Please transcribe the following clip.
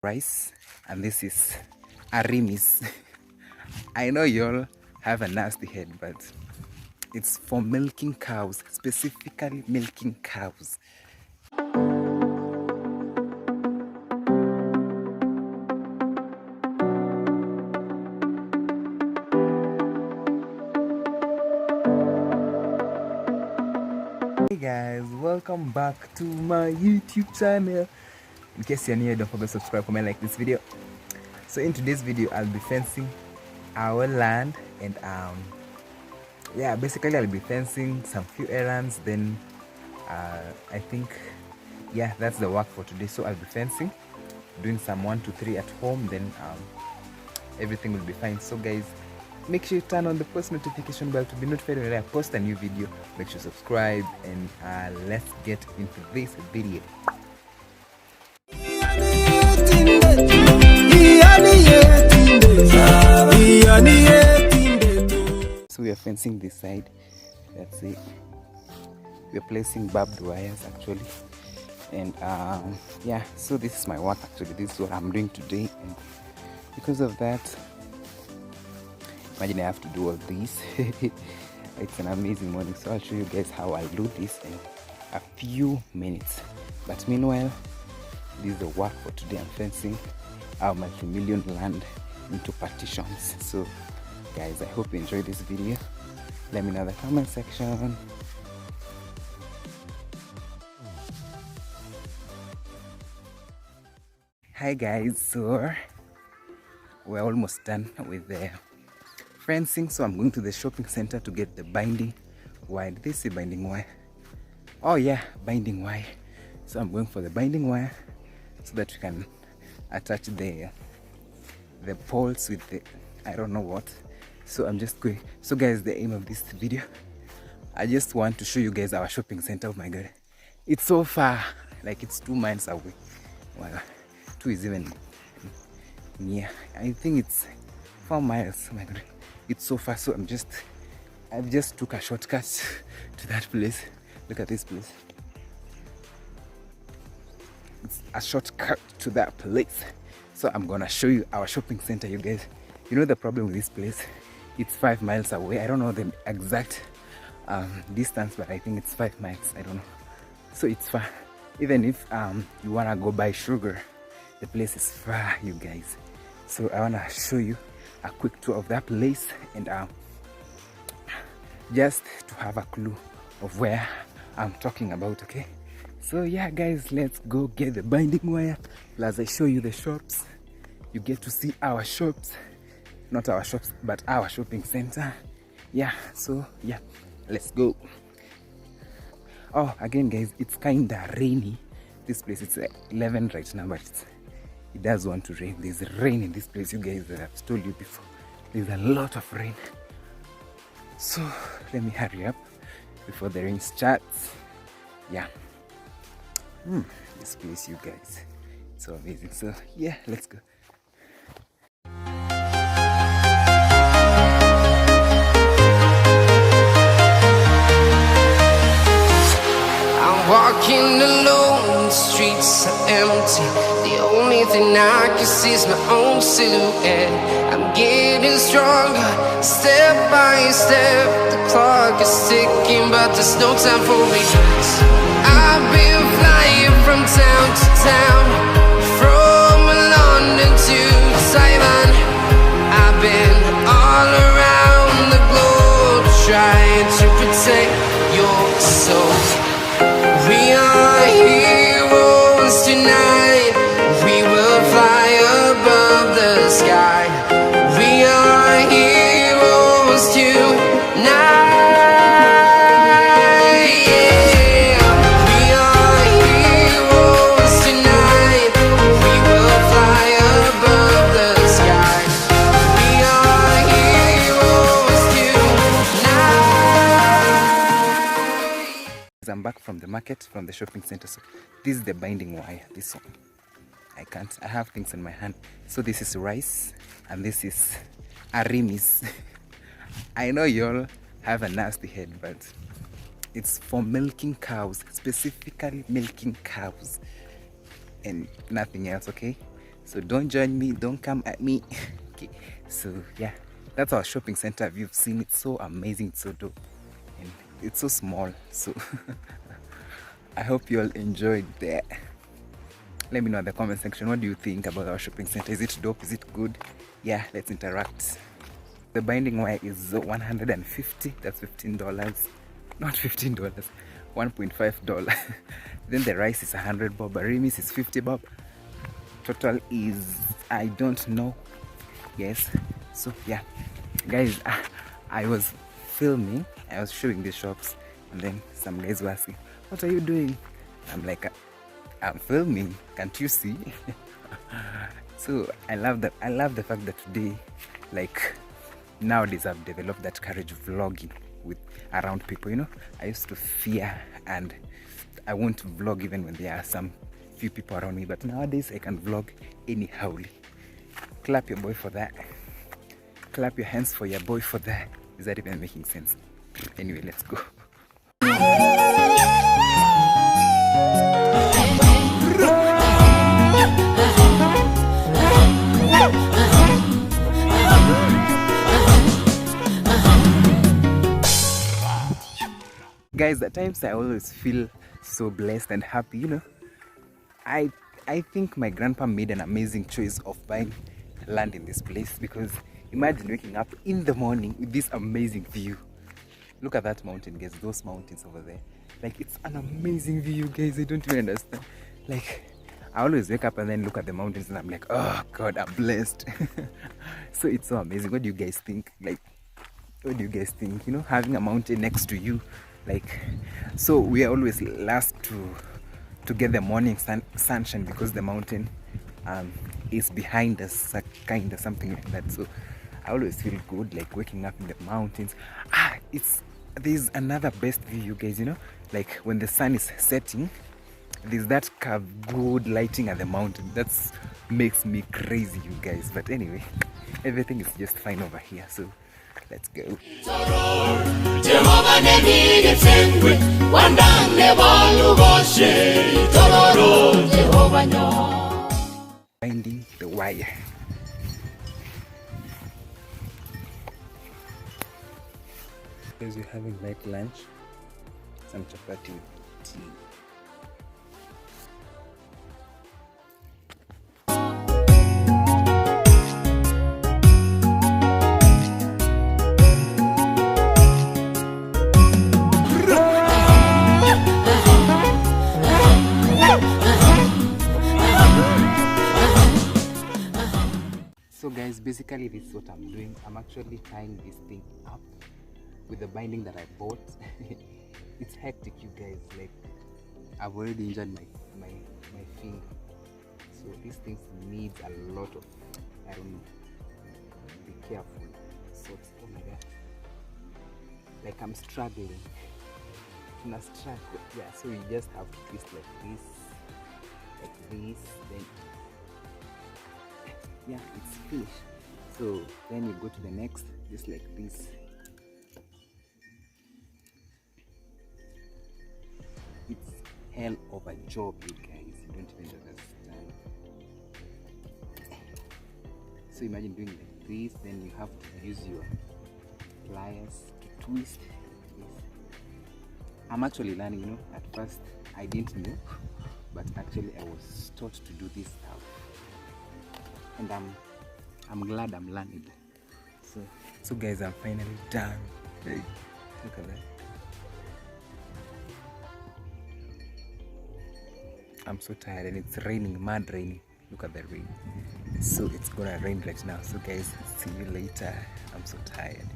rice, and this is arimis. I know y'all have a nasty head, but it's for milking cows, specifically milking cows. Hey guys, welcome back to my YouTube channel. In case you're new, don't forget to subscribe, comment, like this video. So in today's video, I'll be fencing our land, and yeah, basically I'll be fencing some few errands. Then I think, yeah, that's the work for today. So I'll be fencing, doing some 1 2 3 at home, then everything will be fine. So guys, make sure you turn on the post notification bell to be notified when I post a new video. Make sure you subscribe, and let's get into this video. So we are fencing this side. That's it. We are placing barbed wires actually, and yeah, so this is my work actually. This is what I'm doing today, and because of that, imagine I have to do all this. It's an amazing morning, so I'll show you guys how I'll do this in a few minutes. But meanwhile, this is the work for today. I'm fencing our multi-million land into partitions. So guys, I hope you enjoyed this video. Let me know in the comment section. Hi guys, so we're almost done with the fencing, so I'm going to the shopping center to get the binding wire. Did they say binding wire? Oh yeah, binding wire. So I'm going for the binding wire so that we can attach the poles with the I don't know what. So I'm just going. So guys, the aim of this video, I just want to show you guys our shopping center. Oh my god, it's so far, like it's 2 miles away. Wow, 2 is even near. I think it's 4 miles. Oh my god, it's so far. So I've just took a shortcut to that place. Look at this place. It's a shortcut to that place. So I'm gonna show you our shopping center, you guys. You know the problem with this place, it's 5 miles away. I don't know the exact distance, but I think it's 5 miles. I don't know. So it's far. Even if you wanna go buy sugar, the place is far, you guys. So I wanna show you a quick tour of that place, and just to have a clue of where I'm talking about. Okay, so yeah guys, let's go get the binding wire. As I show you the shops, you get to see our shops, not our shops but our shopping center. Yeah, so yeah, let's go. Oh, again guys, it's kinda rainy. This place, it's 11 right now, but it does want to rain. There's rain in this place, you guys. I've told you before, there's a lot of rain. So let me hurry up before the rain starts. Yeah, this place, you guys, it's so amazing. So yeah, let's go. I'm walking alone, the streets are empty. The only thing I can see is my own silhouette. I'm getting stronger, step by step. The clock is ticking, but there's no time for regrets. I've been flying from town to town, from London to Taiwan. I've been all around the globe, trying to protect your soul. We are heroes tonight. We will fly above the sky. We are heroes tonight. I'm back from the market, from the shopping center. So this is the binding wire. This one, I have things in my hand. So this is rice, and this is arimis. I know y'all have a nasty head, but it's for milking cows, specifically milking cows and nothing else. Okay, So don't join me, don't come at me. Okay, so yeah, that's our shopping center. If you've seen, it's so amazing, it's so dope, and it's so small. So I hope you all enjoyed that. Let me know in the comment section, what do you think about our shopping center? Is it dope? Is it good? Yeah, let's interact. The binding wire is 150, that's $15. Not $15, $1.5. Then the rice is 100 bob, Arimis is 50 bob. Total is, I don't know. Yes, so yeah, guys, I was filming, I was showing the shops, and then some guys were asking, what are you doing? I'm like, I'm filming, can't you see? So I love the fact that today, like, nowadays I've developed that courage of vlogging with around people. You know, I used to fear and I won't vlog even when there are some few people around me, but nowadays I can vlog anyhow. Clap your boy for that. Clap your hands for your boy for that. Is that even making sense? Anyway, let's go. Guys, at times I always feel so blessed and happy, you know. I think my grandpa made an amazing choice of buying land in this place, because imagine waking up in the morning with this amazing view. Look at that mountain, guys, those mountains over there. Like, it's an amazing view, guys. I don't even understand. Like, I always wake up and then look at the mountains and I'm like, oh God, I'm blessed. So it's so amazing. What do you guys think? Like, what do you guys think? You know, having a mountain next to you, like, so we are always last to get the morning sunshine, because the mountain is behind us, kind of something like that. So I always feel good, like waking up in the mountains. There's another best view, you guys, you know, like when the sun is setting, there's that good lighting at the mountain. That makes me crazy, you guys. But anyway, everything is just fine over here, so let's go. Finding the wire. Because we're having light lunch, some chapati with tea. So guys, basically this is what I'm doing. I'm actually tying this thing up with the binding that I bought. It's hectic, you guys. Like, I've already injured my finger, so these things needs a lot of, I don't know, be careful. So it's, oh my god, like I'm struggling. Yeah, so you just have to twist like this, then yeah, it's finished. So then you go to the next, just like this. It's hell of a job, you guys. You don't even understand. So imagine doing like this, then you have to use your pliers to twist this. I'm actually learning, you know. At first I didn't know, but actually I was taught to do this stuff, and I'm glad I'm learning. So guys, I'm finally done. Hey, look at that. I'm so tired, and it's raining, mad raining. Look at the rain. So it's gonna rain right now. So guys, see you later. I'm so tired.